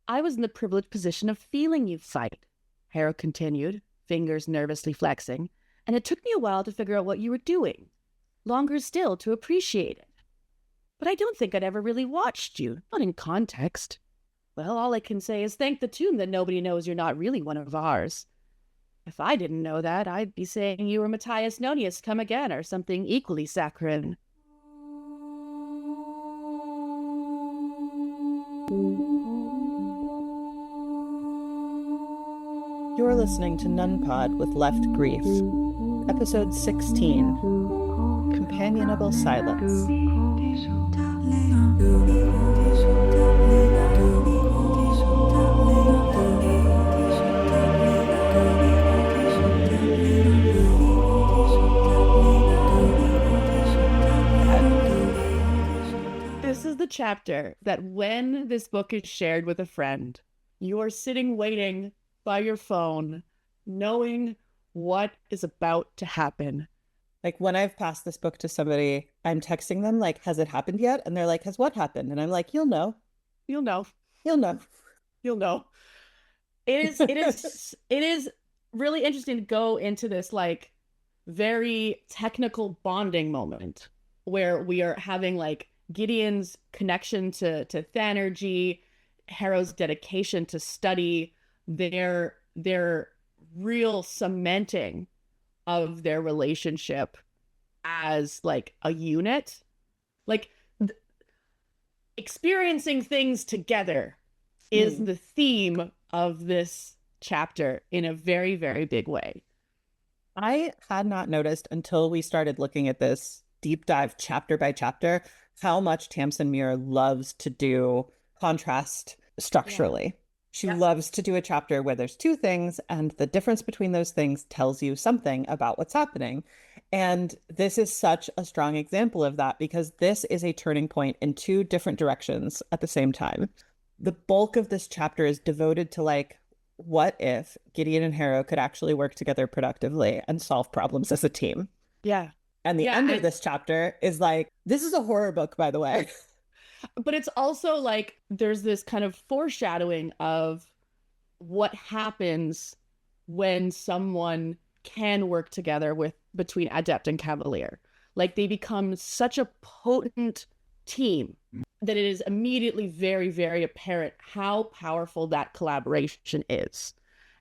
I was in the privileged position of feeling you fight, Harrow continued, fingers nervously flexing, and it took me a while to figure out what you were doing. Longer still to appreciate it. But I don't think I'd ever really watched you, not in context. Well, all I can say is thank the tomb that nobody knows you're not really one of ours. If I didn't know that, I'd be saying you were Matthias Nonius come again or something equally saccharine. You're listening to Nunpod with Left Grief, Episode 16, Companionable Silence. This is the chapter that when this book is shared with a friend, you are sitting waiting by your phone, knowing what is about to happen. Like when I've passed this book to somebody, I'm texting them like, has it happened yet? And they're like, has what happened? And I'm like, you'll know. You'll know. You'll know. You'll know. It is really interesting to go into this like very technical bonding moment where we are having like Gideon's connection to Thanergy, Harrow's dedication to study, their real cementing of their relationship as like a unit, like experiencing things together is the theme of this chapter in a very, very big way. I had not noticed until we started looking at this deep dive chapter by chapter how much Tamsin Muir loves to do contrast structurally. Yeah. She loves to do a chapter where there's two things and the difference between those things tells you something about what's happening. And this is such a strong example of that because this is a turning point in two different directions at the same time. The bulk of this chapter is devoted to like, what if Gideon and Harrow could actually work together productively and solve problems as a team? Yeah. And the end of this chapter is like, this is a horror book, by the way. But it's also like there's this kind of foreshadowing of what happens when someone can work together between adept and cavalier. Like they become such a potent team that it is immediately very, very apparent how powerful that collaboration is.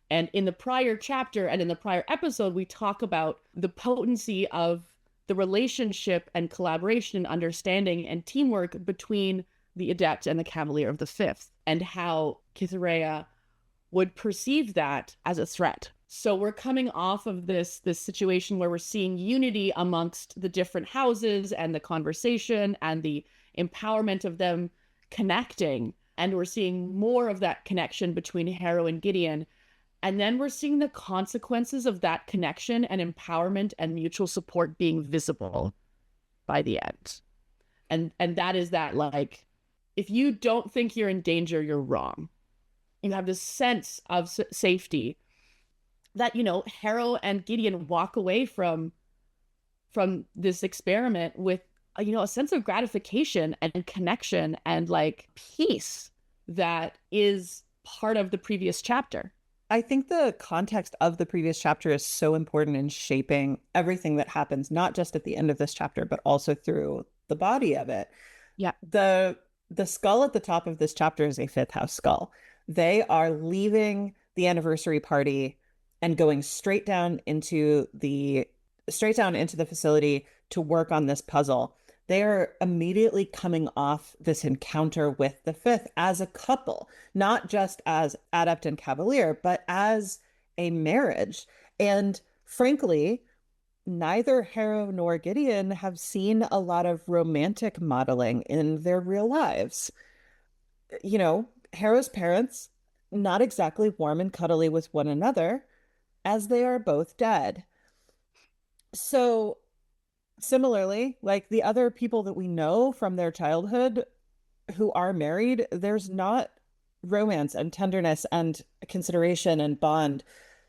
And in the prior chapter and in the prior episode, we talk about the potency of the relationship and collaboration and understanding and teamwork between the adept and the cavalier of the fifth, and how Cytherea would perceive that as a threat. So we're coming off of this situation where we're seeing unity amongst the different houses and the conversation and the empowerment of them connecting. And we're seeing more of that connection between Harrow and Gideon. And then we're seeing the consequences of that connection and empowerment and mutual support being visible by the end. And that is that, like, if you don't think you're in danger, you're wrong. You have this sense of safety that, you know, Harrow and Gideon walk away from this experiment with, you know, a sense of gratification and connection and like peace that is part of the previous chapter. I think the context of the previous chapter is so important in shaping everything that happens, not just at the end of this chapter, but also through the body of it. Yeah. The skull at the top of this chapter is a fifth house skull. They are leaving the anniversary party and going straight down into the facility to work on this puzzle. They are immediately coming off this encounter with the fifth as a couple, not just as adept and cavalier, but as a marriage. And frankly, neither Harrow nor Gideon have seen a lot of romantic modeling in their real lives. You know, Harrow's parents, not exactly warm and cuddly with one another, as they are both dead. So similarly, like the other people that we know from their childhood who are married, there's not romance and tenderness and consideration and bond.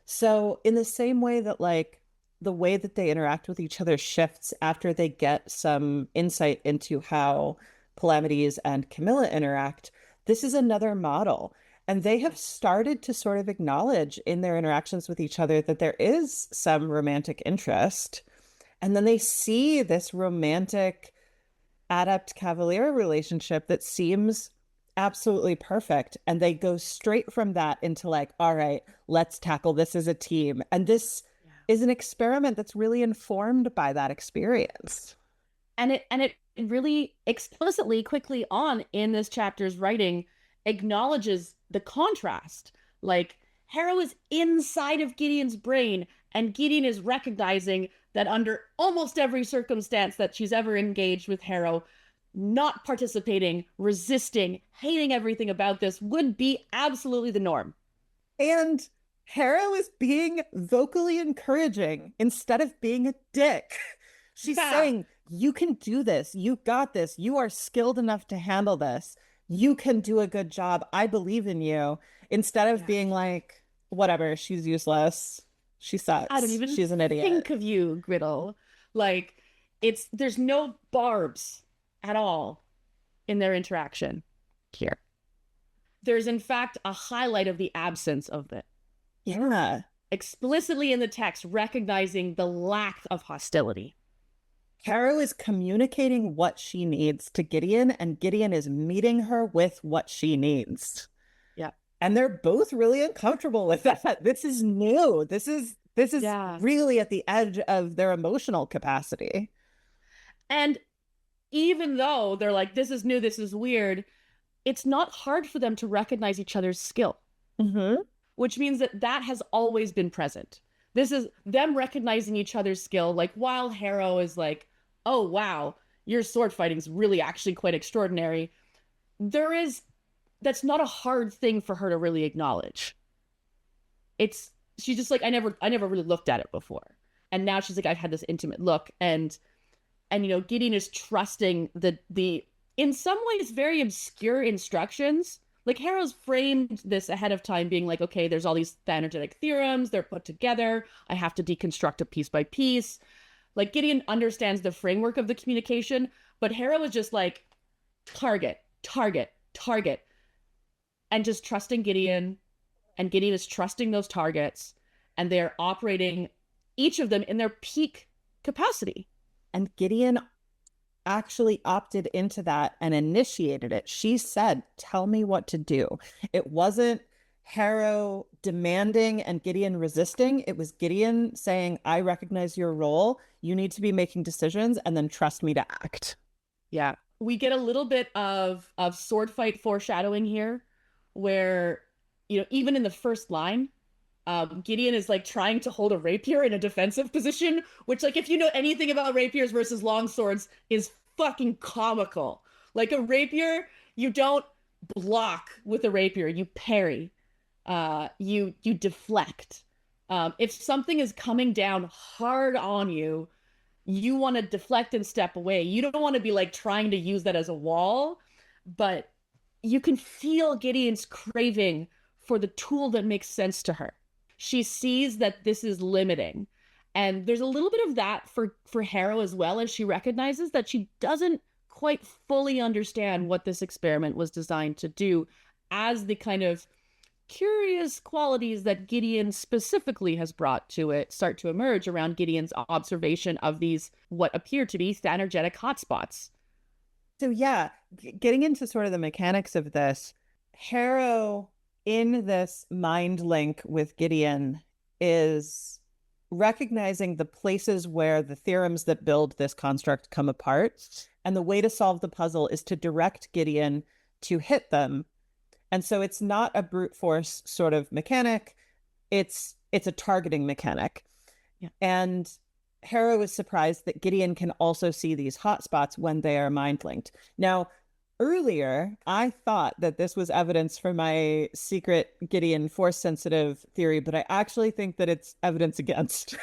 So in the same way that like the way that they interact with each other shifts after they get some insight into how Palamedes and Camilla interact, this is another model. And they have started to sort of acknowledge in their interactions with each other that there is some romantic interest. And then they see this romantic adept cavalier relationship that seems absolutely perfect. And they go straight from that into like, all right, let's tackle this as a team. And this is an experiment that's really informed by that experience. And it really explicitly quickly on in this chapter's writing acknowledges the contrast. Like Harrow is inside of Gideon's brain, and Gideon is recognizing that under almost every circumstance that she's ever engaged with Harrow, not participating, resisting, hating everything about this would be absolutely the norm. And Harrow is being vocally encouraging instead of being a dick. She's saying, you can do this. You got this. You are skilled enough to handle this. You can do a good job. I believe in you. Instead of being like, whatever, she's useless. She sucks. I don't even She's an idiot. think of you, Griddle. Like, there's no barbs at all in their interaction here. There's, in fact, a highlight of the absence of it. Yeah. Explicitly in the text, recognizing the lack of hostility. Harrow is communicating what she needs to Gideon, and Gideon is meeting her with what she needs. Yeah. And they're both really uncomfortable with that. This is new. This is really at the edge of their emotional capacity. And even though they're like, this is new, this is weird, it's not hard for them to recognize each other's skill. Mm-hmm. Which means that has always been present. This is them recognizing each other's skill. Like, while Harrow is like, oh, wow, your sword fighting is really actually quite extraordinary. That's not a hard thing for her to really acknowledge. She's just like, I never really looked at it before. And now she's like, I've had this intimate look. And Gideon is trusting the in some ways very obscure instructions. Like, Harrow's framed this ahead of time being like, okay, there's all these energetic theorems, they're put together, I have to deconstruct it piece by piece. Like, Gideon understands the framework of the communication, but Harrow is just like, target, target, target. And just trusting Gideon, and Gideon is trusting those targets, and they're operating each of them in their peak capacity. And Gideon actually opted into that and initiated it. She said, tell me what to do. It wasn't Harrow demanding and Gideon resisting. It was Gideon saying, I recognize your role. You need to be making decisions, and then trust me to act. Yeah. We get a little bit of sword fight foreshadowing here, where, even in the first line, Gideon is like trying to hold a rapier in a defensive position, which, like, if you know anything about rapiers versus long swords, is fucking comical. Like, a rapier, you don't block with a rapier, you parry. You deflect. If something is coming down hard on you, you want to deflect and step away. You don't want to be like trying to use that as a wall, but you can feel Gideon's craving for the tool that makes sense to her. She sees that this is limiting. And there's a little bit of that for Harrow as well, as she recognizes that she doesn't quite fully understand what this experiment was designed to do, as the kind of curious qualities that Gideon specifically has brought to it start to emerge around Gideon's observation of these, what appear to be energetic hotspots. So yeah, getting into sort of the mechanics of this, Harrow in this mind link with Gideon is recognizing the places where the theorems that build this construct come apart. And the way to solve the puzzle is to direct Gideon to hit them. And so it's not a brute force sort of mechanic. It's a targeting mechanic. Yeah. And Harrow is surprised that Gideon can also see these hotspots when they are mind linked. Now, earlier, I thought that this was evidence for my secret Gideon force sensitive theory, but I actually think that it's evidence against.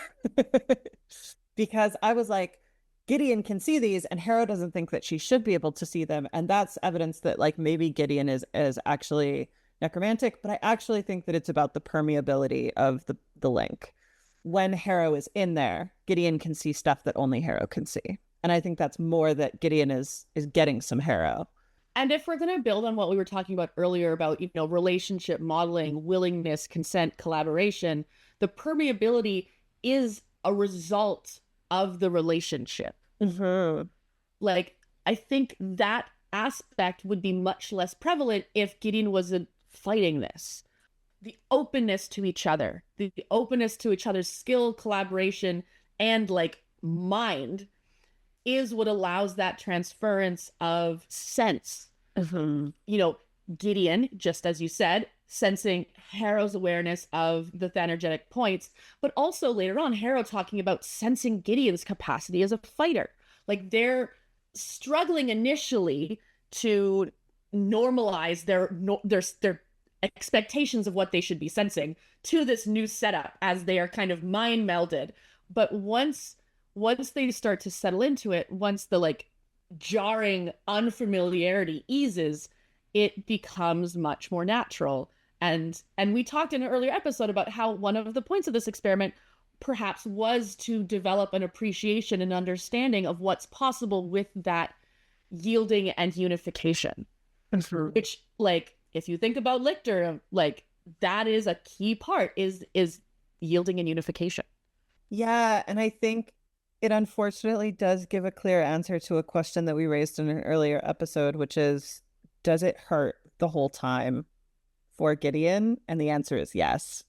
Because I was like, Gideon can see these, and Harrow doesn't think that she should be able to see them. And that's evidence that, like, maybe Gideon is actually necromantic, but I actually think that it's about the permeability of the link. When Harrow is in there, Gideon can see stuff that only Harrow can see. And I think that's more that Gideon is getting some Harrow. And if we're going to build on what we were talking about earlier about, relationship modeling, willingness, consent, collaboration, the permeability is a result of the relationship. Mm-hmm. Like, I think that aspect would be much less prevalent if Gideon wasn't fighting this. The openness to each other, the openness to each other's skill, collaboration, and like mind is what allows that transference of sense. Mm-hmm. Gideon, just as you said, sensing Harrow's awareness of the thanergetic points, but also later on, Harrow talking about sensing Gideon's capacity as a fighter. Like they're struggling initially to normalize their expectations of what they should be sensing to this new setup as they are kind of mind melded. But once they start to settle into it, once the like jarring unfamiliarity eases, it becomes much more natural. And we talked in an earlier episode about how one of the points of this experiment perhaps was to develop an appreciation and understanding of what's possible with that yielding and unification. Mm-hmm. Which, like, if you think about Lichter, like that is a key part is yielding and unification. Yeah, and I think it unfortunately does give a clear answer to a question that we raised in an earlier episode, which is, does it hurt the whole time for Gideon? And the answer is yes.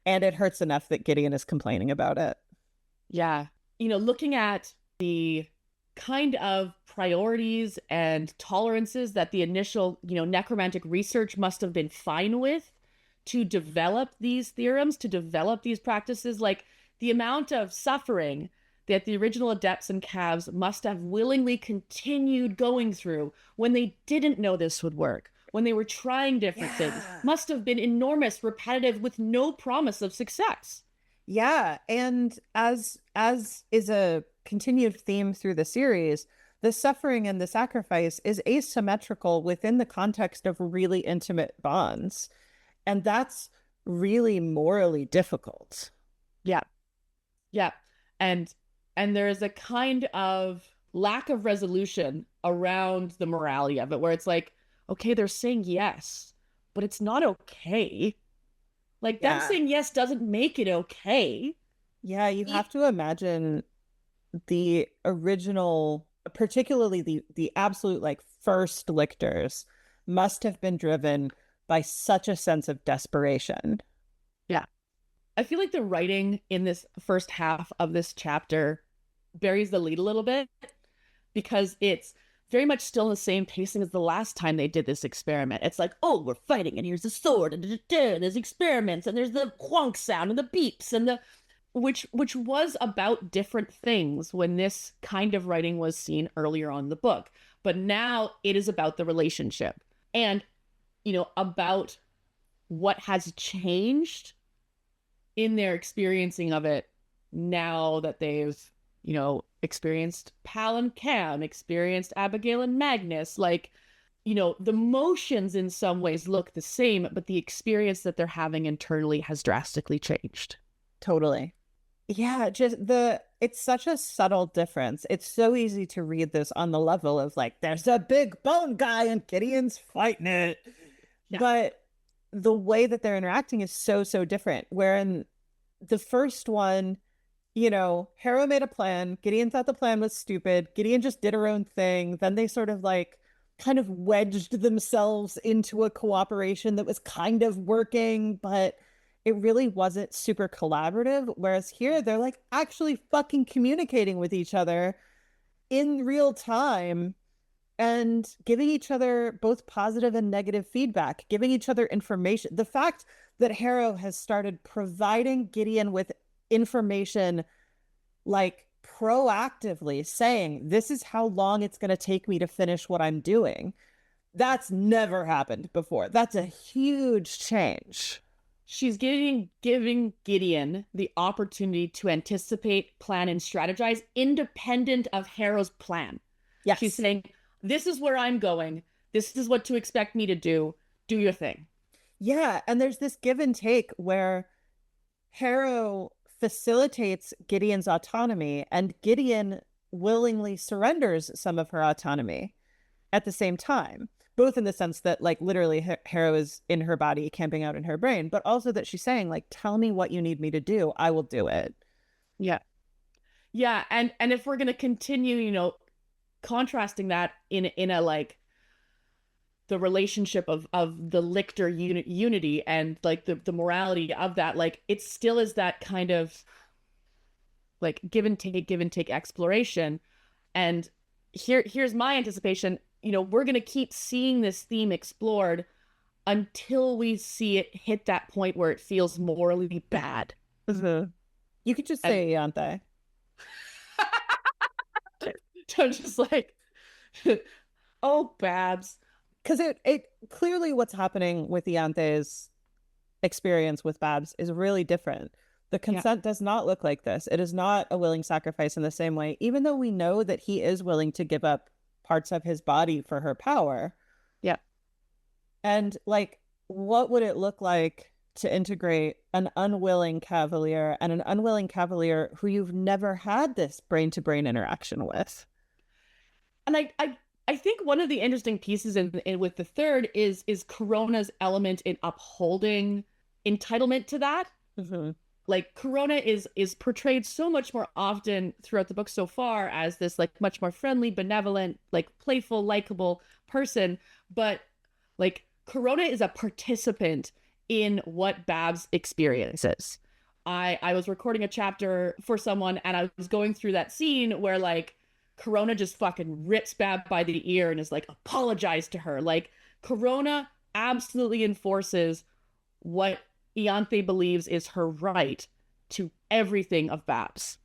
And it hurts enough that Gideon is complaining about it. Yeah. Looking at the kind of priorities and tolerances that the initial, necromantic research must have been fine with to develop these theorems, to develop these practices, like the amount of suffering that the original adepts and calves must have willingly continued going through when they didn't know this would work, when they were trying different things, must have been enormous, repetitive, with no promise of success. Yeah, and as is a continued theme through the series, the suffering and the sacrifice is asymmetrical within the context of really intimate bonds. And that's really morally difficult. Yeah. Yeah. And there is a kind of lack of resolution around the morality of it, where it's like, okay, they're saying yes, but it's not okay. Like them saying yes doesn't make it okay. Yeah, you have to imagine the original, particularly the absolute like first lictors, must have been driven by such a sense of desperation. Yeah. I feel like the writing in this first half of this chapter buries the lead a little bit because it's very much still the same pacing as the last time they did this experiment. It's like, oh, we're fighting, and here's the sword, and there's experiments, and there's the quonk sound, and the beeps, and the which was about different things when this kind of writing was seen earlier on in the book. But now it is about the relationship and, about what has changed in their experiencing of it now that they've, experienced Pal and Cam, experienced Abigail and Magnus. Like, the motions in some ways look the same, but the experience that they're having internally has drastically changed. Totally. Yeah, it's such a subtle difference. It's so easy to read this on the level of like, there's a big bone guy and Gideon's fighting it. Yeah. But the way that they're interacting is so, so different. Where in the first one, Harrow made a plan. Gideon thought the plan was stupid. Gideon just did her own thing. Then they sort of like kind of wedged themselves into a cooperation that was kind of working, but it really wasn't super collaborative. Whereas here, they're like actually fucking communicating with each other in real time and giving each other both positive and negative feedback, giving each other information. The fact that Harrow has started providing Gideon with information, like proactively saying, this is how long it's going to take me to finish what I'm doing. That's never happened before. That's a huge change. She's giving Gideon the opportunity to anticipate, plan, and strategize independent of Harrow's plan. Yes. She's saying, this is where I'm going. This is what to expect me to do. Do your thing. Yeah, and there's this give and take where Harrow facilitates Gideon's autonomy and Gideon willingly surrenders some of her autonomy at the same time. both in the sense that like literally Harrow is in her body, camping out in her brain, but also that she's saying like, tell me what you need me to do. I will do it. Yeah. Yeah. And if we're going to continue, contrasting that in a like the relationship of the lictor unity and like the morality of that, like it still is that kind of like give and take exploration. And here's my anticipation. We're going to keep seeing this theme explored until we see it hit that point where it feels morally bad. Mm-hmm. You could just say Ianthe. I'm just like, oh, Babs. Because it clearly what's happening with Ianthe's experience with Babs is really different. The consent does not look like this. It is not a willing sacrifice in the same way, even though we know that he is willing to give up parts of his body for her power. Yeah. And like, what would it look like to integrate an unwilling cavalier and an unwilling cavalier who you've never had this brain-to-brain interaction with? And I think one of the interesting pieces in with the third is Corona's element in upholding entitlement to that. Mm-hmm. Like Corona is portrayed so much more often throughout the book so far as this like much more friendly, benevolent, like playful, likable person, but like Corona is a participant in what Babs experiences. I was recording a chapter for someone and I was going through that scene where like Corona just fucking rips Bab by the ear and is like, apologize to her. Like Corona absolutely enforces what Ianthe believes is her right to everything of Babs.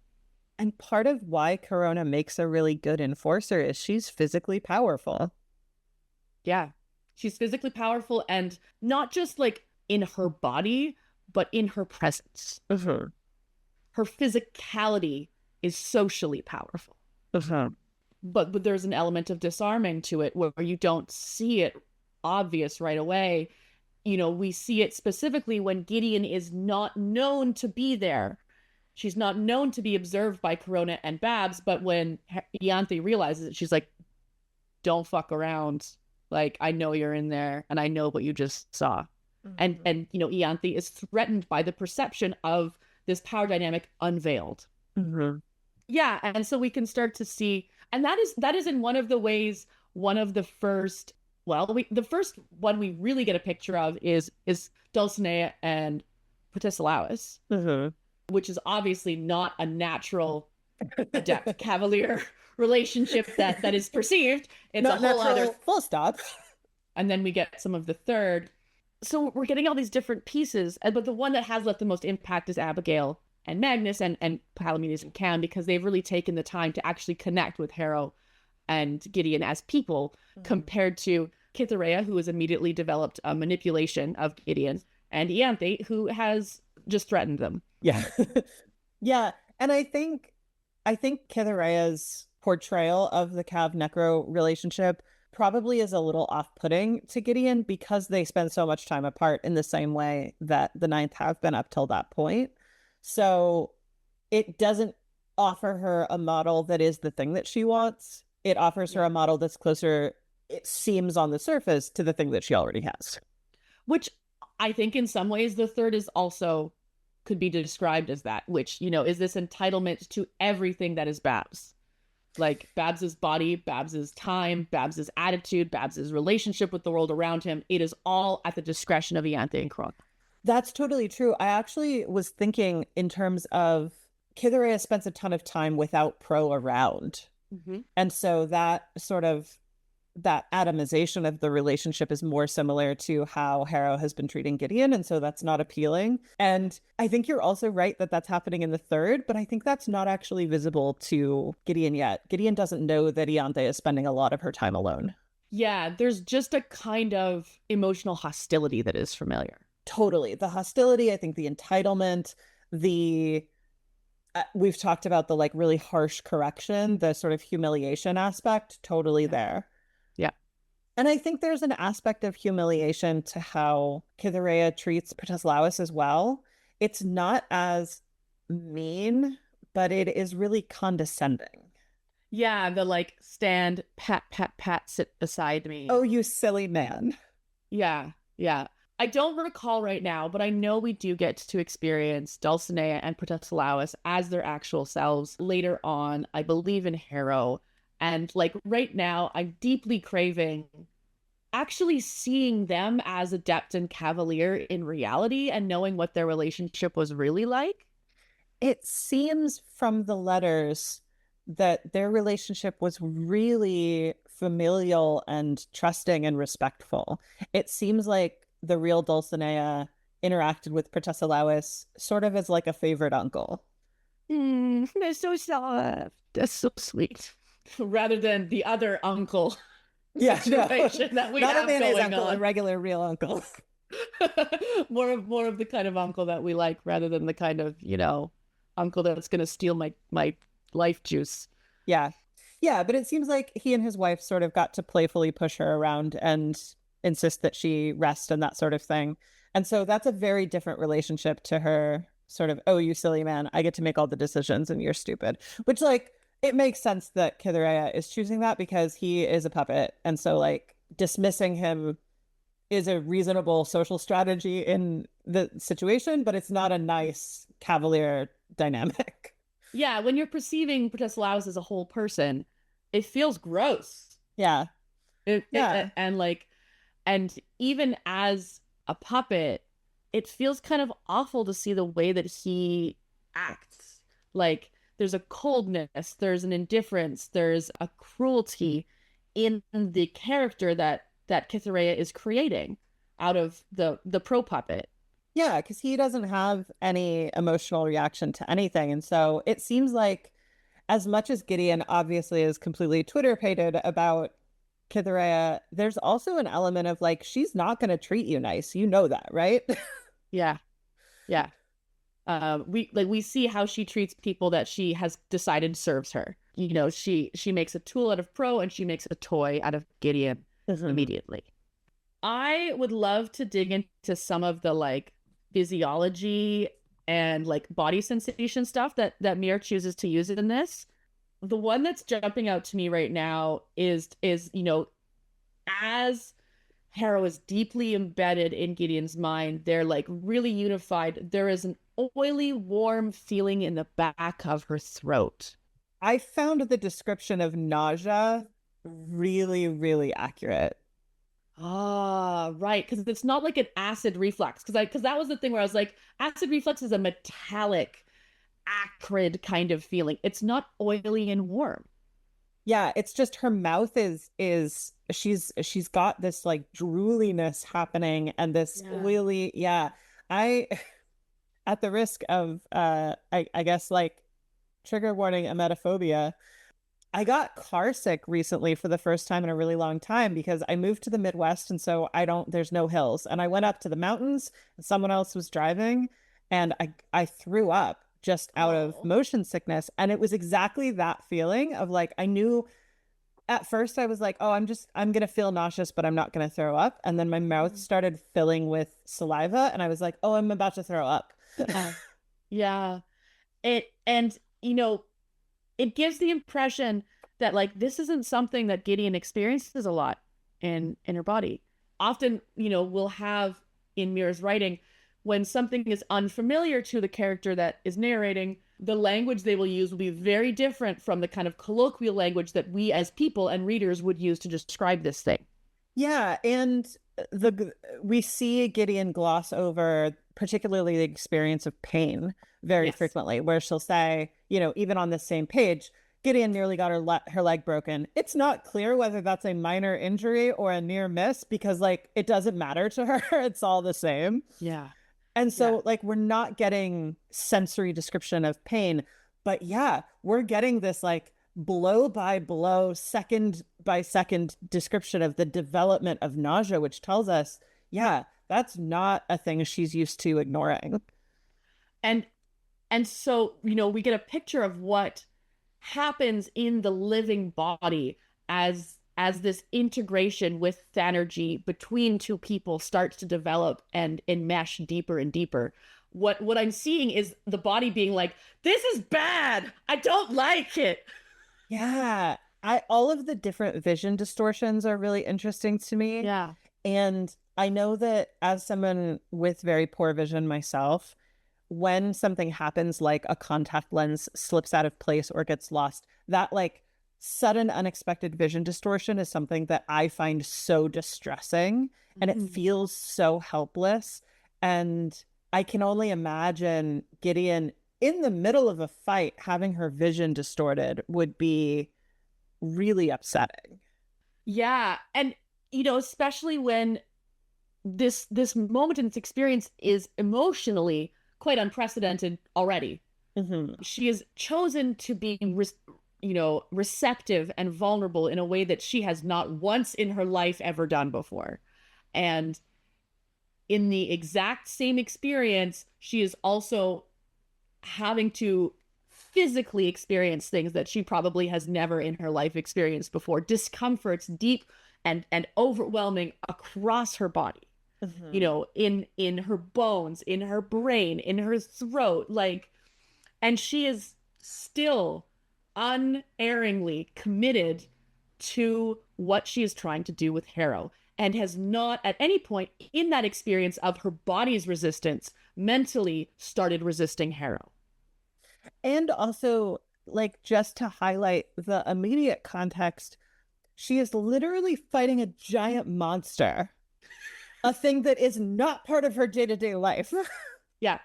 And part of why Corona makes a really good enforcer is she's physically powerful. Yeah. She's physically powerful and not just like in her body, but in her presence. Mm-hmm. Her physicality is socially powerful. Mm-hmm. But there's an element of disarming to it where you don't see it obvious right away. We see it specifically when Gideon is not known to be there. She's not known to be observed by Corona and Babs, but when Ianthe realizes it, she's like, don't fuck around. Like, I know you're in there and I know what you just saw. Mm-hmm. And Ianthe is threatened by the perception of this power dynamic unveiled. Mm-hmm. Yeah, and so we can start to see, and that is in one of the ways, one of the first, the first one we really get a picture of is Dulcinea and Protesilaus, mm-hmm. which is obviously not a natural adept cavalier relationship that is perceived. It's not a whole other full stop. And then we get some of the third. So we're getting all these different pieces, but the one that has left the most impact is Abigail and Magnus and Palamedes and Cam, because they've really taken the time to actually connect with Harrow and Gideon as people, compared to Cytherea, who has immediately developed a manipulation of Gideon, and Ianthe, who has just threatened them. Yeah. Yeah. And I think Cytherea's portrayal of the Cav-Necro relationship probably is a little off-putting to Gideon because they spend so much time apart in the same way that the Ninth have been up till that point. So it doesn't offer her a model that is the thing that she wants. It offers her a model that's closer, it seems on the surface, to the thing that she already has. Which I think in some ways the third is also could be described as that, which, is this entitlement to everything that is Babs. Like Babs's body, Babs's time, Babs's attitude, Babs's relationship with the world around him. It is all at the discretion of Ianthe and Corona. That's totally true. I actually was thinking in terms of Cytherea spends a ton of time without Pro around. Mm-hmm. And so that atomization of the relationship is more similar to how Harrow has been treating Gideon. And so that's not appealing. And I think you're also right that that's happening in the third, but I think that's not actually visible to Gideon yet. Gideon doesn't know that Ianthe is spending a lot of her time alone. Yeah, there's just a kind of emotional hostility that is familiar. Totally. The hostility, I think the entitlement, we've talked about the like really harsh correction, the sort of humiliation aspect, totally there. Yeah. And I think there's an aspect of humiliation to how Cytherea treats Protesilaus as well. It's not as mean, but it is really condescending. Yeah, the like stand, pat, pat, pat, sit beside me. Oh, you silly man. Yeah, yeah. I don't recall right now, but I know we do get to experience Dulcinea and Protesilaus as their actual selves later on, I believe in Harrow. And like right now, I'm deeply craving actually seeing them as adept and cavalier in reality and knowing what their relationship was really like. It seems from the letters that their relationship was really familial and trusting and respectful. It seems like the real Dulcinea interacted with Protesilaus sort of as like a favorite uncle. They're so soft. That's so sweet. Rather than the other uncle Yeah, no, situation that we not a have mayonnaise going uncle, a on. regular real uncle. More of the kind of uncle that we like rather than the kind of, uncle that's gonna steal my life juice. Yeah. Yeah, but it seems like he and his wife sort of got to playfully push her around and insist that she rest and that sort of thing. And so that's a very different relationship to her sort of, oh, you silly man, I get to make all the decisions and you're stupid. Which, like, it makes sense that Kithurea is choosing that because he is a puppet. And so, like, dismissing him is a reasonable social strategy in the situation, but it's not a nice cavalier dynamic. Yeah, when you're perceiving Protesilaus as a whole person, it feels gross. Yeah. Yeah. And like, and even as a puppet, it feels kind of awful to see the way that he acts. Like, there's a coldness, there's an indifference, there's a cruelty in the character that Kithurea is creating out of the pro puppet. Yeah, because he doesn't have any emotional reaction to anything. And so it seems like, as much as Gideon obviously is completely Twitter pated about Kithurea, there's also an element of like, she's not going to treat you nice. You know that, right? Yeah, yeah. We see how she treats people that she has decided serves her. She makes a tool out of Pro and she makes a toy out of Gideon immediately. I would love to dig into some of the like physiology and like body sensation stuff that Mir chooses to use in this. The one that's jumping out to me right now is as Harrow is deeply embedded in Gideon's mind, they're like really unified. There is an oily, warm feeling in the back of her throat. I found the description of nausea really, really accurate. Ah, right. Because it's not like an acid reflux. Because that was the thing where I was like, acid reflux is a metallic, acrid kind of feeling. It's not oily and warm. Yeah, it's just her mouth is she's got this like drooliness happening and this Yeah. oily, yeah. I at the risk of I guess like trigger warning emetophobia, I got car sick recently for the first time in a really long time because I moved to the Midwest and so there's no hills. And I went up to the mountains and someone else was driving and I threw up just out of Oh. motion sickness. And it was exactly that feeling of like, I knew at first I was like, oh, I'm going to feel nauseous, but I'm not going to throw up. And then my mouth started filling with saliva and I was like, oh, I'm about to throw up. Yeah. And it gives the impression that like this isn't something that Gideon experiences a lot in her body. Often, we'll have in Mir's writing when something is unfamiliar to the character that is narrating, the language they will use will be very different from the kind of colloquial language that we as people and readers would use to describe this thing. Yeah, and we see Gideon gloss over particularly the experience of pain very Yes. frequently, where she'll say, even on this same page, Gideon nearly got her leg broken. It's not clear whether that's a minor injury or a near miss because like it doesn't matter to her. It's all the same. Yeah. And so Yeah. like we're not getting sensory description of pain, but yeah, we're getting this like blow by blow, second by second description of the development of nausea, which tells us, yeah, that's not a thing she's used to ignoring. And and so, we get a picture of what happens in the living body as this integration with Thanergy between two people starts to develop and enmesh deeper and deeper. What I'm seeing is the body being like, this is bad. I don't like it. Yeah. I all of the different vision distortions are really interesting to me. Yeah. And I know that as someone with very poor vision myself, when something happens like a contact lens slips out of place or gets lost, that like sudden unexpected vision distortion is something that I find so distressing, and it Mhm. feels so helpless. And I can only imagine Gideon in the middle of a fight having her vision distorted would be really upsetting. Yeah. And, especially when this moment in this experience is emotionally quite unprecedented already. Mm-hmm. She has chosen to be receptive and vulnerable in a way that she has not once in her life ever done before. And in the exact same experience, she is also having to physically experience things that she probably has never in her life experienced before, discomforts deep and overwhelming across her body, Mm-hmm. in her bones, in her brain, in her throat, like. And she is still unerringly committed to what she is trying to do with Harrow, and has not at any point in that experience of her body's resistance mentally started resisting Harrow. And also, like, just to highlight the immediate context, she is literally fighting a giant monster, a thing that is not part of her day to day life. Yeah.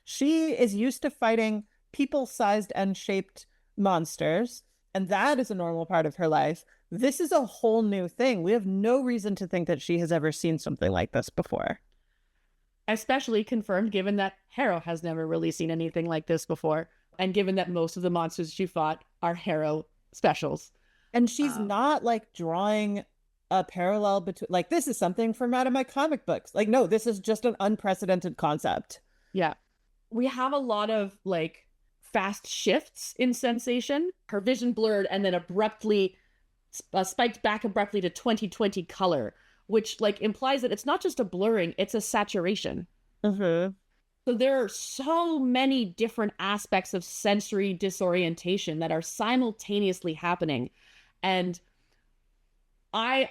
She is used to fighting people sized and shaped monsters, and that is a normal part of her life. This is a whole new thing. We have no reason to think that she has ever seen something like this before. Especially confirmed given that Harrow has never really seen anything like this before, and given that most of the monsters she fought are Harrow specials. And she's Um, not like drawing a parallel between, like, this is something from out of my comic books. Like, no, this is just an unprecedented concept. yeah. We have a lot of like fast shifts in sensation. Her vision blurred and then abruptly spiked back abruptly to 2020 color, which like implies that it's not just a blurring, it's a saturation. Mm-hmm. So there are so many different aspects of sensory disorientation that are simultaneously happening. And I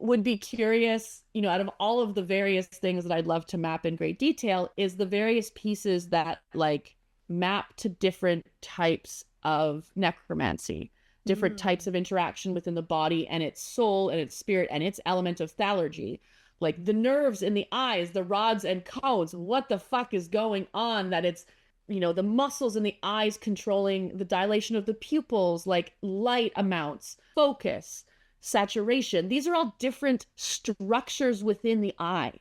would be curious, out of all of the various things that I'd love to map in great detail, is the various pieces that like map to different types of necromancy, different types Mm. of interaction within the body and its soul and its spirit and its element of thalurgy. Like the nerves in the eyes, the rods and cones, what the fuck is going on that it's the muscles in the eyes controlling the dilation of the pupils, like light amounts, focus, saturation. These are all different structures within the eye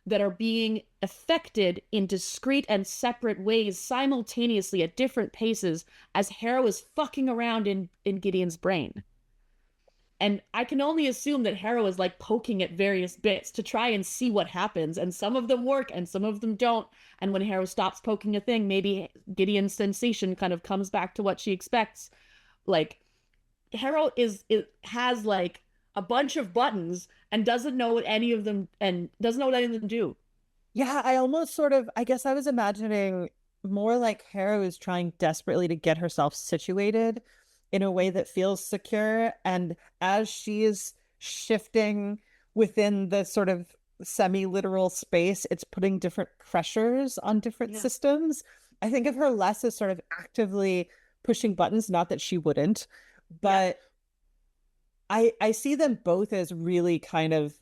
that are being affected in discrete and separate ways simultaneously at different paces as Harrow is fucking around in Gideon's brain. And I can only assume that Harrow is like poking at various bits to try and see what happens. And some of them work and some of them don't. And when Harrow stops poking a thing, maybe Gideon's sensation kind of comes back to what she expects. Like Harrow it has like a bunch of buttons and doesn't know what any of them do. Yeah, I almost sort of, I guess I was imagining more like Harrow is trying desperately to get herself situated in a way that feels secure. And as she is shifting within the sort of semi-literal space, it's putting different pressures on different Yeah. systems. I think of her less as sort of actively pushing buttons, not that she wouldn't, Yeah. but I see them both as really kind of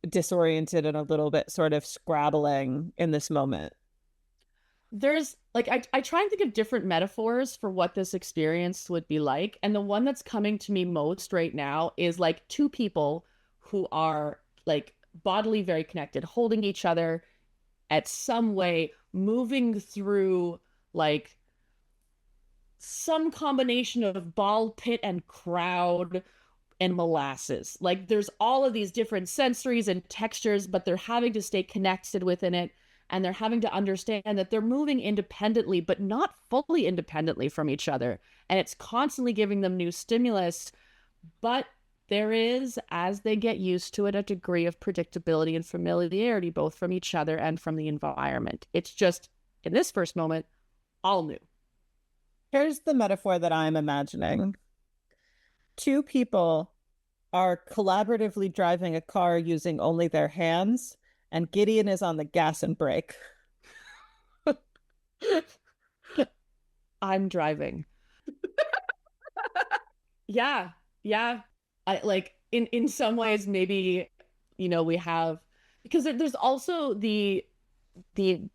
disoriented and a little bit sort of scrabbling in this moment. There's like I try and think of different metaphors for what this experience would be like. And the one that's coming to me most right now is like two people who are like bodily very connected, holding each other at some way, moving through like some combination of ball pit and crowd and molasses. Like there's all of these different sensories and textures, but they're having to stay connected within it. And they're having to understand that they're moving independently, but not fully independently from each other. And it's constantly giving them new stimulus. But there is, as they get used to it, a degree of predictability and familiarity, both from each other and from the environment. It's just, in this first moment, all new. Here's the metaphor that I'm imagining. Two people are collaboratively driving a car using only their hands, and Gideon is on the gas and brake. I'm driving. Yeah. Yeah. I like in some ways maybe we have because there's also the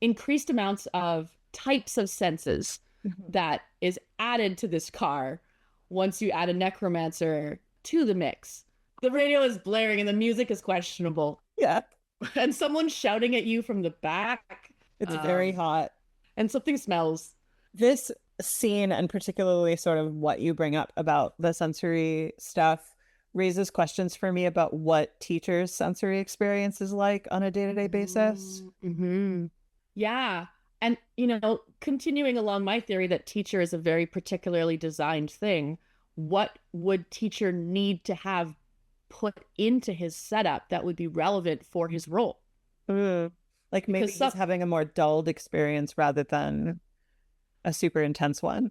increased amounts of types of senses that is added to this car once you add a necromancer to the mix. The radio is blaring and the music is questionable. Yeah. And someone's shouting at you from the back. It's very hot. And something smells. This scene, and particularly sort of what you bring up about the sensory stuff, raises questions for me about what teachers' sensory experience is like on a day-to-day basis. Mm-hmm. Yeah. And, continuing along my theory that teacher is a very particularly designed thing, what would teacher need to have put into his setup that would be relevant for his role? Like maybe he's having a more dulled experience rather than a super intense one.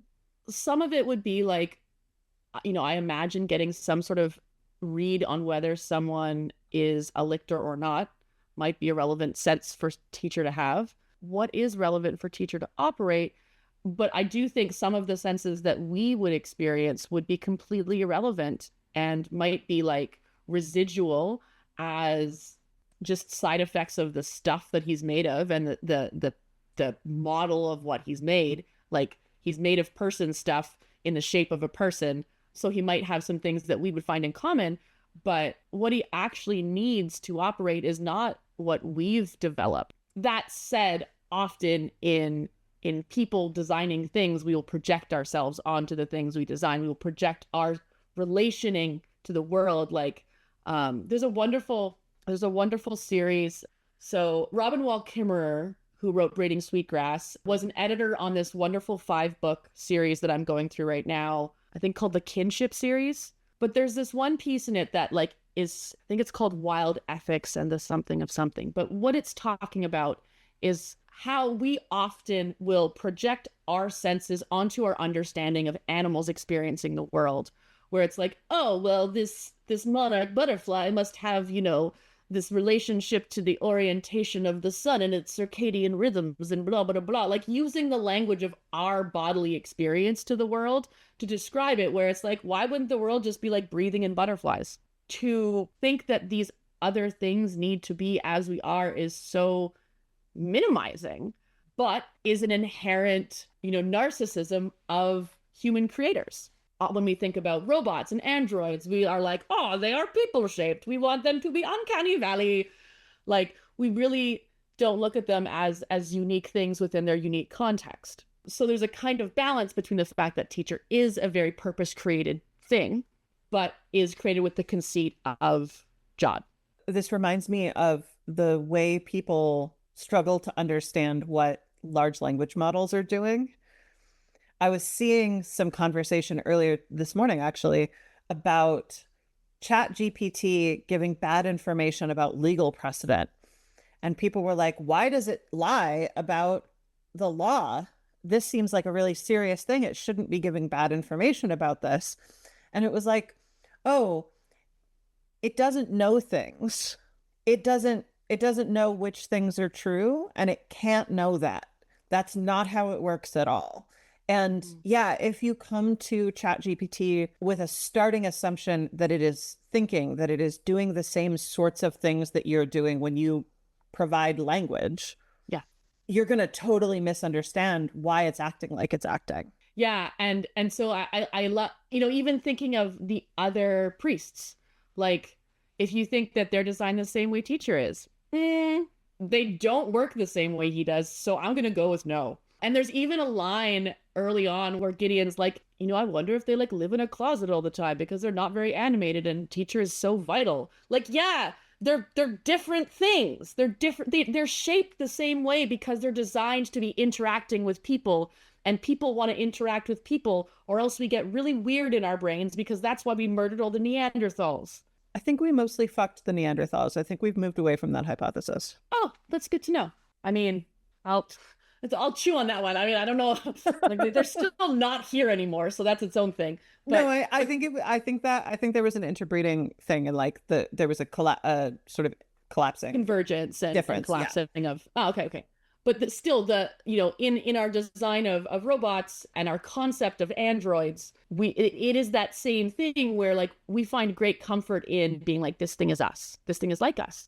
Some of it would be like, I imagine getting some sort of read on whether someone is a lictor or not might be a relevant sense for teacher to have. What is relevant for teacher to operate? But I do think some of the senses that we would experience would be completely irrelevant and might be like residual as just side effects of the stuff that he's made of and the model of what he's made. Like he's made of person stuff in the shape of a person. So he might have some things that we would find in common, but what he actually needs to operate is not what we've developed. That said, often in people designing things, we will project ourselves onto the things we design. We will project our relationing to the world. Like there's a wonderful series. So Robin Wall Kimmerer, who wrote Braiding Sweetgrass, was an editor on this wonderful 5-book series that I'm going through right now, I think called the Kinship series. But there's this one piece in it that I think it's called Wild Ethics and the something of something. But what it's talking about is how we often will project our senses onto our understanding of animals experiencing the world, where it's like, oh, well, this monarch butterfly must have, this relationship to the orientation of the sun and its circadian rhythms and blah, blah, blah. Like using the language of our bodily experience to the world to describe it, where it's like, why wouldn't the world just be like breathing in butterflies? To think that these other things need to be as we are is so minimizing, but is an inherent, narcissism of human creators. When we think about robots and androids, we are like, oh, they are people shaped. We want them to be uncanny valley. Like we really don't look at them as unique things within their unique context. So there's a kind of balance between the fact that teacher is a very purpose created thing, but is created with the conceit of John. This reminds me of the way people struggle to understand what large language models are doing. I was seeing some conversation earlier this morning, actually, about ChatGPT giving bad information about legal precedent. And people were like, why does it lie about the law? This seems like a really serious thing. It shouldn't be giving bad information about this. And it was like, oh, it doesn't know things. It doesn't know which things are true, and it can't know that. That's not how it works at all. And yeah, if you come to ChatGPT with a starting assumption that it is thinking, that it is doing the same sorts of things that you're doing when you provide language, you're going to totally misunderstand why it's acting like it's acting. Yeah. And so I love, even thinking of the other priests, like if you think that they're designed the same way teacher is, they don't work the same way he does. So I'm going to go with no. And there's even a line early on where Gideon's like, I wonder if they like live in a closet all the time because they're not very animated and teacher is so vital. Like, yeah, they're different things. They're different. They're shaped the same way because they're designed to be interacting with people, and people want to interact with people, or else we get really weird in our brains, because that's why we murdered all the Neanderthals. I think we mostly fucked the Neanderthals. I think we've moved away from that hypothesis. Oh, that's good to know. I mean, I'll chew on that one. I mean, I don't know. Like they're still not here anymore, so that's its own thing. No, But I think there was an interbreeding thing and like there was sort of collapsing convergence and difference. Yeah. collapsing of okay. But still the in our design of robots and our concept of androids, it is that same thing where like we find great comfort in being like, this thing is us, this thing is like us,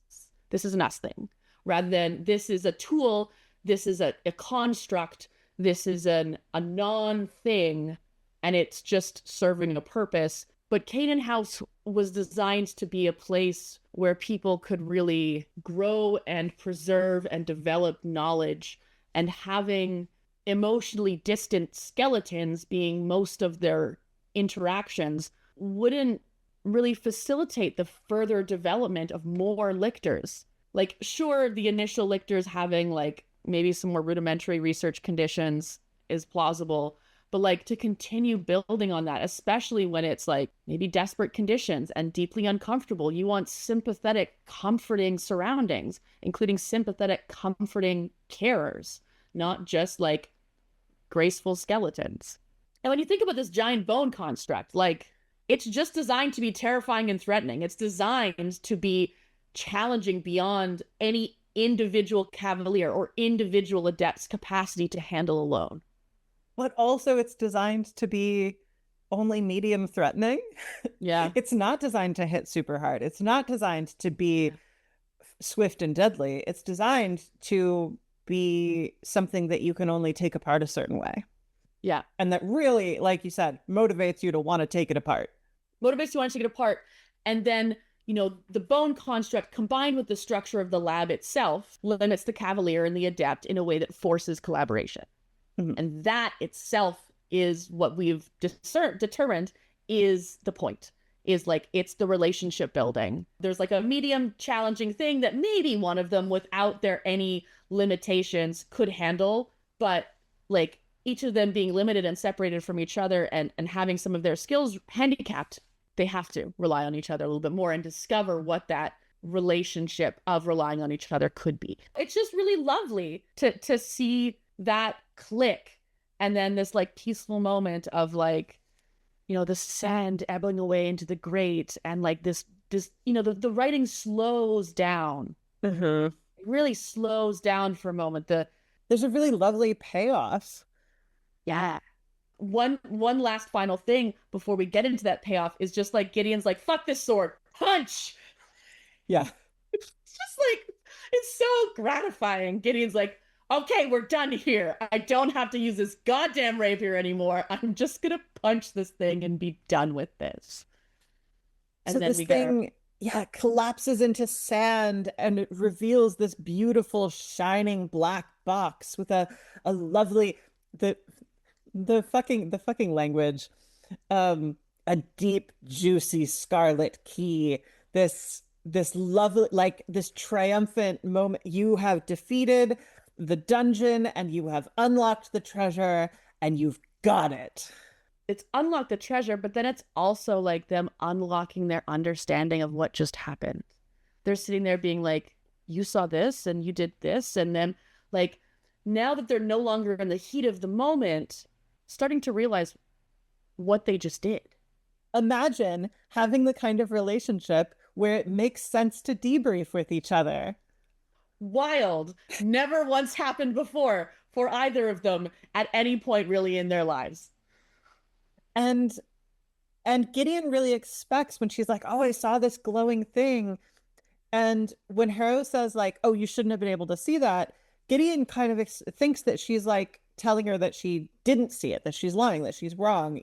this is an us thing, rather than this is a tool, this is a construct, this is a non-thing, and it's just serving a purpose. But Canaan House was designed to be a place where people could really grow and preserve and develop knowledge, and having emotionally distant skeletons being most of their interactions wouldn't really facilitate the further development of more lictors. Like, sure, the initial lictors having like maybe some more rudimentary research conditions is plausible, but like to continue building on that, especially when it's like maybe desperate conditions and deeply uncomfortable, you want sympathetic, comforting surroundings, including sympathetic, comforting carers, not just like graceful skeletons. And when you think about this giant bone construct, like it's just designed to be terrifying and threatening. It's designed to be challenging beyond any individual cavalier or individual adept's capacity to handle alone. But also it's designed to be only medium threatening. Yeah. It's not designed to hit super hard. It's not designed to be swift and deadly. It's designed to be something that you can only take apart a certain way. Yeah. And that really, like you said, motivates you to want to take it apart. Motivates you to want to take it apart. And then, the bone construct combined with the structure of the lab itself limits the cavalier and the adept in a way that forces collaboration. Mm-hmm. And that itself is what we've determined is the point. Is like, it's the relationship building. There's like a medium challenging thing that maybe one of them, without their any limitations, could handle, but like each of them being limited and separated from each other and having some of their skills handicapped, they have to rely on each other a little bit more and discover what that relationship of relying on each other could be. It's just really lovely to see that click, and then this like peaceful moment of like, the sand ebbing away into the grate, and like this the writing slows down. Mm-hmm. It really slows down for a moment. There's a really lovely payoff. Yeah. One last final thing before we get into that payoff is just like Gideon's like, fuck this sword, punch. Yeah. It's just like, it's so gratifying. Gideon's like, okay, we're done here. I don't have to use this goddamn rapier anymore. I'm just gonna punch this thing and be done with this. And so then this thing, collapses into sand, and it reveals this beautiful shining black box with a lovely the fucking language, a deep juicy scarlet key. This lovely, like this triumphant moment. You have defeated the dungeon and you have unlocked the treasure and you've got it. It's unlocked the treasure, but then it's also like them unlocking their understanding of what just happened. They're sitting there being like, you saw this and you did this, and then like, now that they're no longer in the heat of the moment, starting to realize what they just did. Imagine having the kind of relationship where it makes sense to debrief with each other. Wild. Never once happened before for either of them at any point really in their lives. And Gideon really expects, when she's like, oh, I saw this glowing thing. And when Harrow says like, oh, you shouldn't have been able to see that, Gideon kind of thinks that she's like telling her that she didn't see it, that she's lying, that she's wrong,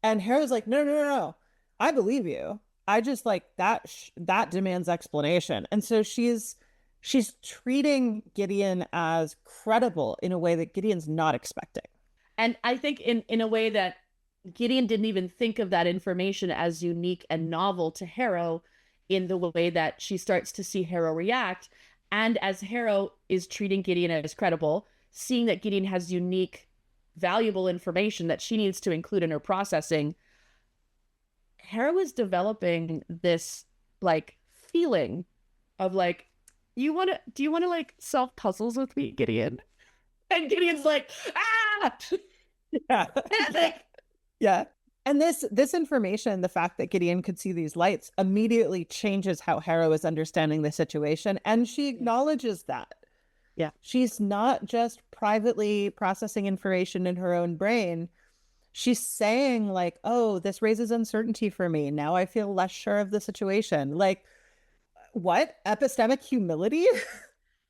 And Harrow's like, no. I believe you. I just like that demands explanation. And so she's treating Gideon as credible in a way that Gideon's not expecting. And I think in a way that Gideon didn't even think of that information as unique and novel to Harrow, in the way that she starts to see Harrow react. And as Harrow is treating Gideon as credible, seeing that Gideon has unique, valuable information that she needs to include in her processing, Harrow is developing this like feeling of like, do you want to like solve puzzles with me, Gideon? And Gideon's like, ah, Yeah. panic. Yeah. And this information, the fact that Gideon could see these lights, immediately changes how Harrow is understanding the situation. And she acknowledges that. Yeah. She's not just privately processing information in her own brain. She's saying, like, oh, this raises uncertainty for me. Now I feel less sure of the situation. Like, what? Epistemic humility?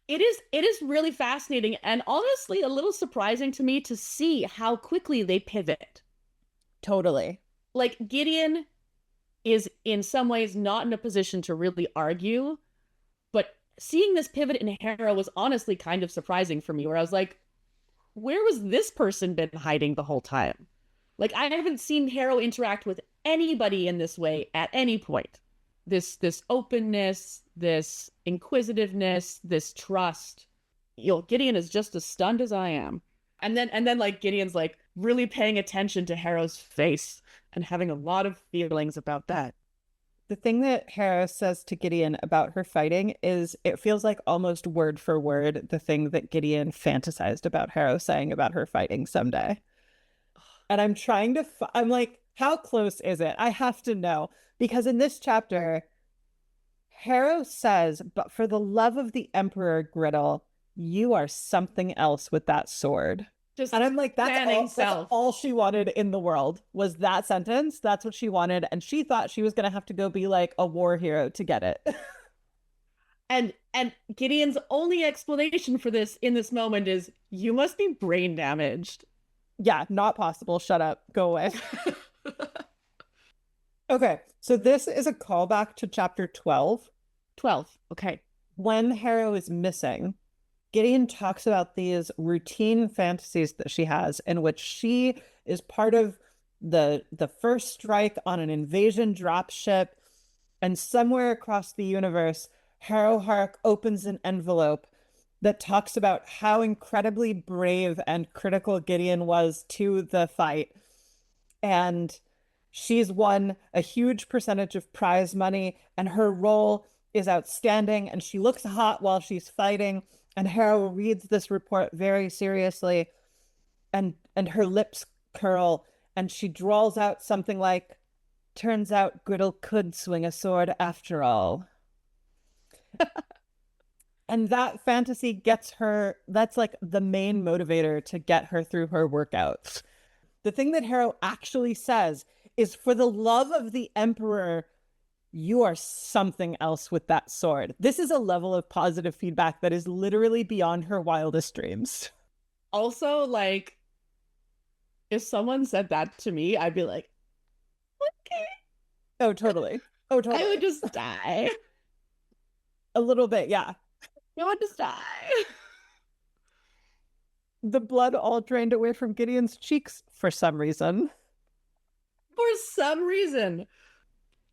It is really fascinating and honestly a little surprising to me to see how quickly they pivot. Totally. Like Gideon is in some ways not in a position to really argue, but seeing this pivot in Harrow was honestly kind of surprising for me, where I was like, where was this person been hiding the whole time? Like I haven't seen Harrow interact with anybody in this way at any point. This openness, this inquisitiveness, this trust. Gideon is just as stunned as I am. And then like Gideon's like really paying attention to Harrow's face and having a lot of feelings about that. The thing that Harrow says to Gideon about her fighting is it feels like almost word for word the thing that Gideon fantasized about Harrow saying about her fighting someday. And I'm trying to, I'm like, how close is it? I have to know. Because in this chapter, Harrow says, but for the love of the Emperor, Griddle, you are something else with that sword. Just And I'm like, that's self. all she wanted in the world was that sentence. That's what she wanted. And she thought she was going to have to go be like a war hero to get it. And Gideon's only explanation for this in this moment is you must be brain damaged. Yeah, not possible. Shut up. Go away. Okay, so this is a callback to chapter 12. 12. Okay. When Harrow is missing, Gideon talks about these routine fantasies that she has in which she is part of the first strike on an invasion dropship, and somewhere across the universe, Harrow Hark opens an envelope that talks about how incredibly brave and critical Gideon was to the fight. And she's won a huge percentage of prize money, and her role is outstanding, and she looks hot while she's fighting. And Harrow reads this report very seriously, and her lips curl, and she drawls out something like, turns out Griddle could swing a sword after all. And that fantasy gets her, that's like the main motivator to get her through her workouts. The thing that Harrow actually says is, for the love of the Emperor, you are something else with that sword. This is a level of positive feedback that is literally beyond her wildest dreams. Also, like, if someone said that to me, I'd be like, okay. Oh, totally. Oh, totally. I would just die. A little bit, yeah. I would just die. The blood all drained away from Gideon's cheeks for some reason. For some reason.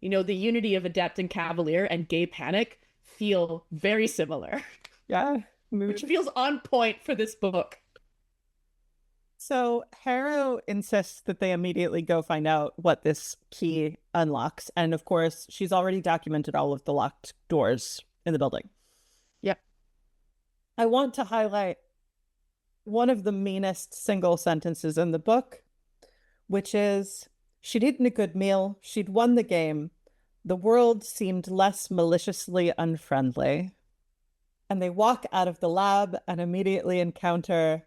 The unity of Adept and Cavalier and Gay Panic feel very similar. Yeah. Which feels on point for this book. So Harrow insists that they immediately go find out what this key unlocks. And of course, she's already documented all of the locked doors in the building. Yep. I want to highlight one of the meanest single sentences in the book, which is, she'd eaten a good meal, she'd won the game, the world seemed less maliciously unfriendly. And they walk out of the lab and immediately encounter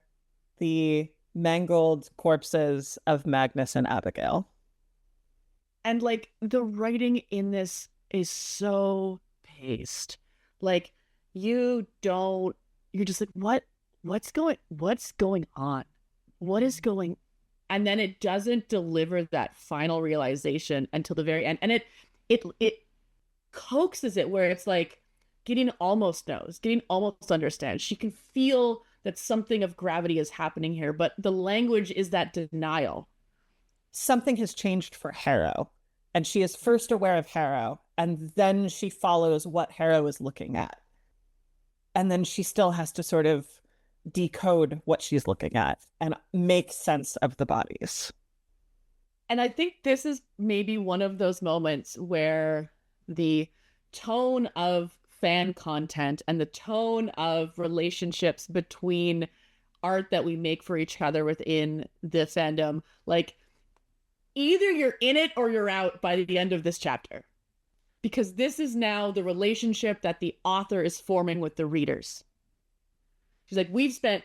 the mangled corpses of Magnus and Abigail. And like the writing in this is so paced. Like you're just like, what's going on? What is going? And then it doesn't deliver that final realization until the very end. And it coaxes it where it's like Gideon almost knows. Gideon almost understands. She can feel that something of gravity is happening here, but the language is that denial. Something has changed for Harrow, and she is first aware of Harrow, and then she follows what Harrow is looking at. And then she still has to sort of decode what she's looking at and make sense of the bodies. And I think this is maybe one of those moments where the tone of fan content and the tone of relationships between art that we make for each other within the fandom, like either you're in it or you're out by the end of this chapter. Because this is now the relationship that the author is forming with the readers. She's like, we've spent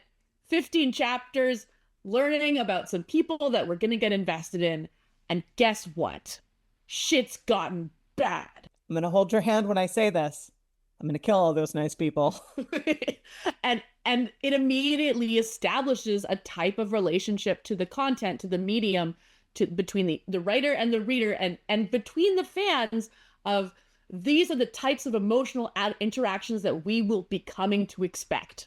15 chapters learning about some people that we're going to get invested in. And guess what? Shit's gotten bad. I'm going to hold your hand when I say this. I'm going to kill all those nice people. and it immediately establishes a type of relationship to the content, to the medium, to between the writer and the reader, and between the fans of these are the types of emotional interactions that we will be coming to expect.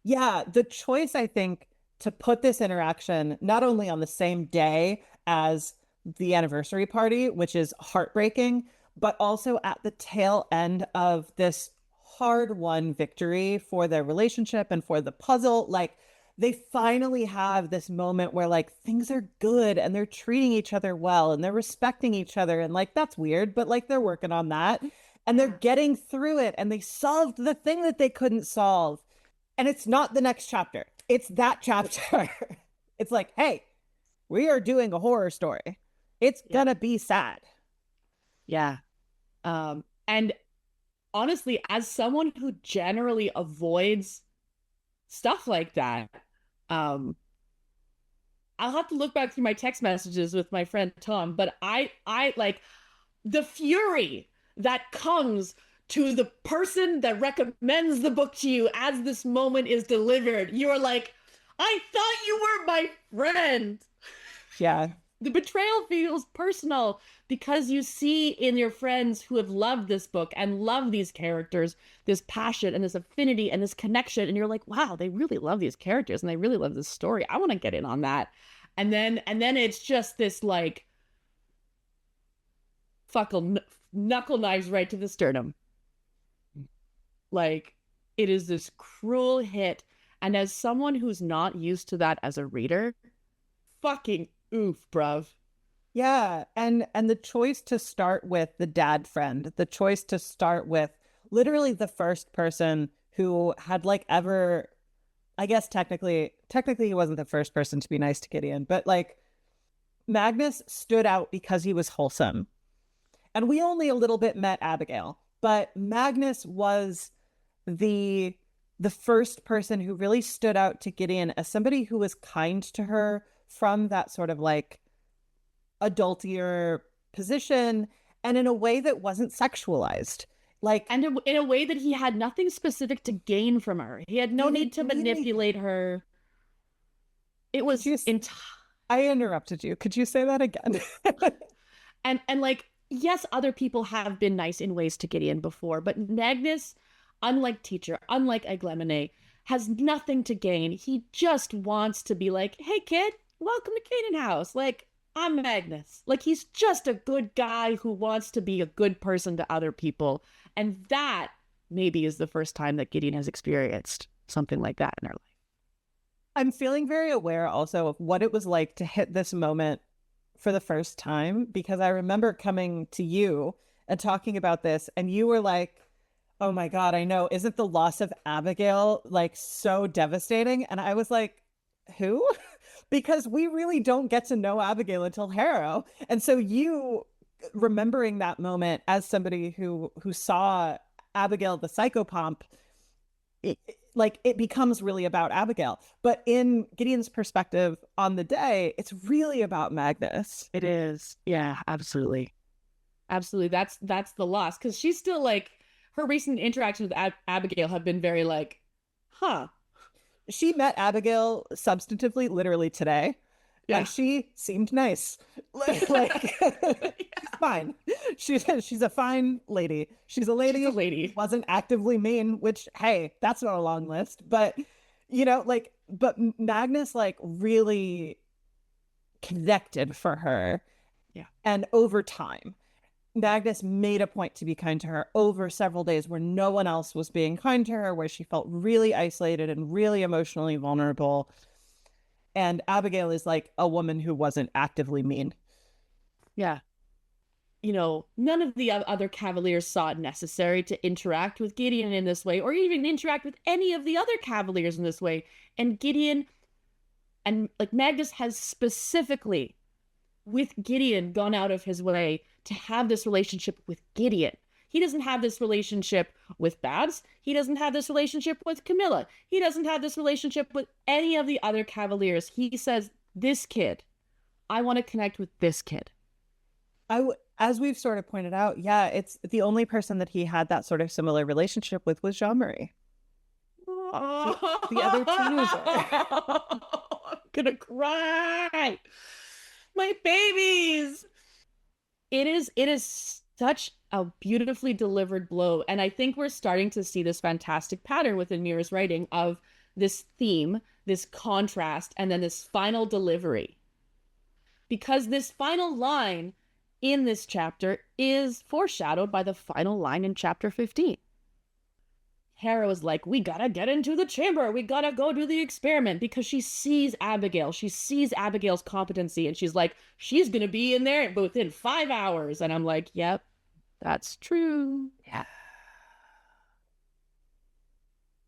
Yeah, the choice, I think, to put this interaction not only on the same day as the anniversary party, which is heartbreaking, but also at the tail end of this hard-won victory for their relationship and for the puzzle. Like, they finally have this moment where like things are good and they're treating each other well and they're respecting each other. And like, that's weird, but like they're working on that and they're getting through it and they solved the thing that they couldn't solve. And it's not the next chapter. It's that chapter. It's like, hey, we are doing a horror story. It's gonna be sad. Yeah. And honestly, as someone who generally avoids stuff like that, I'll have to look back through my text messages with my friend Tom, but I like the fury that comes to the person that recommends the book to you as this moment is delivered. You're like, I thought you were my friend. Yeah. The betrayal feels personal because you see in your friends who have loved this book and love these characters, this passion and this affinity and this connection. And you're like, wow, they really love these characters and they really love this story. I want to get in on that. And then it's just this like knuckle knives right to the sternum. Like it is this cruel hit. And as someone who's not used to that as a reader, fucking oof, bruv. Yeah, and the choice to start with the dad friend, the choice to start with literally the first person who had like ever, I guess technically he wasn't the first person to be nice to Gideon, but like Magnus stood out because he was wholesome. And we only a little bit met Abigail, but Magnus was the first person who really stood out to Gideon as somebody who was kind to her from that sort of like adultier position and in a way that wasn't sexualized. Like, and in a way that he had nothing specific to gain from her. He had no need to manipulate her. It was I interrupted you. Could you say that again? and like, yes, other people have been nice in ways to Gideon before, but Magnus, unlike Teacher, unlike Eglemine, has nothing to gain. He just wants to be like, hey kid, welcome to Canaan House. Like, I'm Magnus. Like, he's just a good guy who wants to be a good person to other people. And that maybe is the first time that Gideon has experienced something like that in her life. I'm feeling very aware also of what it was like to hit this moment for the first time, because I remember coming to you and talking about this, and you were like, oh my God, I know. Isn't the loss of Abigail like so devastating? And I was like, who? Because we really don't get to know Abigail until Harrow. And so you remembering that moment as somebody who saw Abigail the psychopomp, it becomes really about Abigail. But in Gideon's perspective on the day, it's really about Magnus. It is. Yeah, absolutely. Absolutely. That's the loss. Because she's still like, her recent interactions with Abigail have been very like, huh. She met Abigail substantively, literally today. Yeah. And she seemed nice. Like yeah. Fine. She's a fine lady. She's a lady. She's a lady. Wasn't actively mean, which, hey, that's not a long list. But, you know, like, but Magnus, like, really connected for her. Yeah. And over time, Magnus made a point to be kind to her over several days where no one else was being kind to her, where she felt really isolated and really emotionally vulnerable. And Abigail is like a woman who wasn't actively mean. Yeah. none of the other Cavaliers saw it necessary to interact with Gideon in this way, or even interact with any of the other Cavaliers in this way. And Gideon and like Magnus has specifically, with Gideon, gone out of his way to have this relationship with Gideon. He doesn't have this relationship with Babs. He doesn't have this relationship with Camilla. He doesn't have this relationship with any of the other Cavaliers. He says, this kid, I want to connect with this kid. As we've sort of pointed out, yeah, it's the only person that he had that sort of similar relationship with was Jean-Marie. The other teenager. I'm gonna cry. My babies. It is such a beautifully delivered blow. And I think we're starting to see this fantastic pattern within Mira's writing of this theme, this contrast, and then this final delivery. Because this final line in this chapter is foreshadowed by the final line in chapter 15. Harrow is like, we gotta get into the chamber. We gotta go do the experiment, because she sees Abigail. She sees Abigail's competency, and she's like, she's gonna be in there within 5 hours. And I'm like, yep, that's true. Yeah.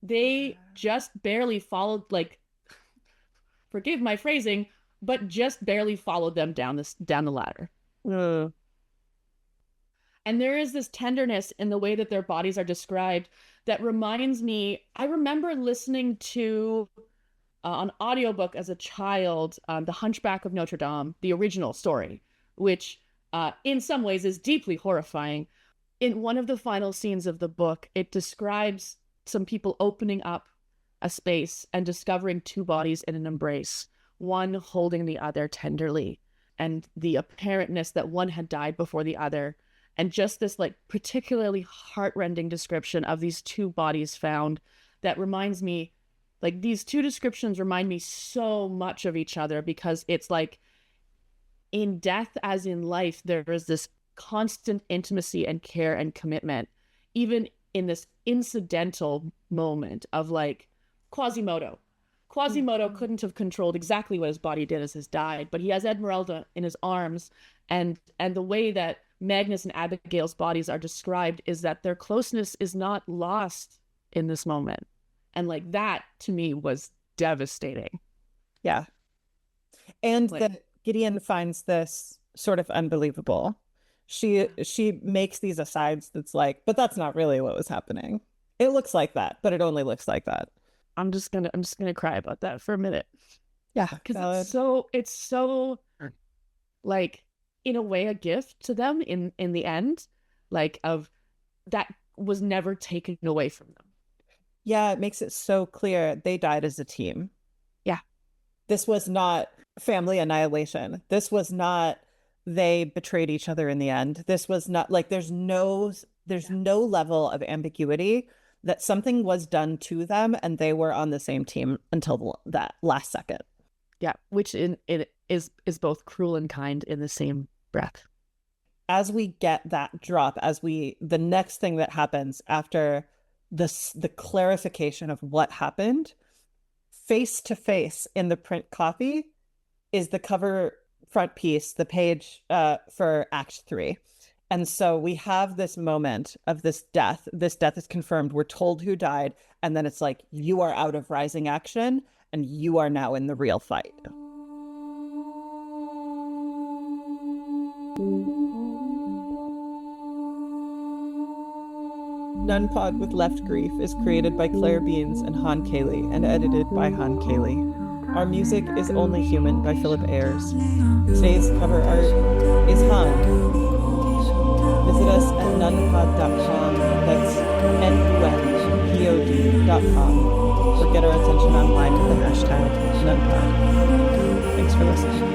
They just barely followed, like, forgive my phrasing, but just barely followed them down the ladder. And there is this tenderness in the way that their bodies are described that reminds me, I remember listening to an audiobook as a child, The Hunchback of Notre-Dame, the original story, which in some ways is deeply horrifying. In one of the final scenes of the book, it describes some people opening up a space and discovering two bodies in an embrace, one holding the other tenderly, and the apparentness that one had died before the other. And just this like particularly heartrending description of these two bodies found that reminds me, like, these two descriptions remind me so much of each other, because it's like in death as in life, there is this constant intimacy and care and commitment, even in this incidental moment of like Quasimodo. Quasimodo couldn't have controlled exactly what his body did as his died, but he has Esmeralda in his arms, and the way that Magnus and Abigail's bodies are described is that their closeness is not lost in this moment. And like that to me was devastating. Yeah. And like, that Gideon finds this sort of unbelievable. She makes these asides that's like, but that's not really what was happening. It looks like that, but it only looks like that. I'm just gonna cry about that for a minute. Yeah. Because it's so like, in a way, a gift to them in the end, like, of that was never taken away from them. Yeah, it makes it so clear they died as a team. Yeah. This was not family annihilation. This was not they betrayed each other in the end. This was not like there's no level of ambiguity that something was done to them and they were on the same team until that last second. Yeah, which it is both cruel and kind in the same breath. As we get that drop, the next thing that happens after the clarification of what happened, face to face in the print copy is the cover front piece, the page for Act 3. And so we have this moment of this death. This death is confirmed. We're told who died. And then it's like, you are out of rising action and you are now in the real fight. Nunpod with Left Grief is created by Claire Beans and Han Cayley and edited by Han Cayley. Our music is Only Human by Philip Ayers. Today's cover art is Han. Visit us at nunpod.com. That's nunpod.com. Or get our attention online with the hashtag nunpod. Thanks for listening.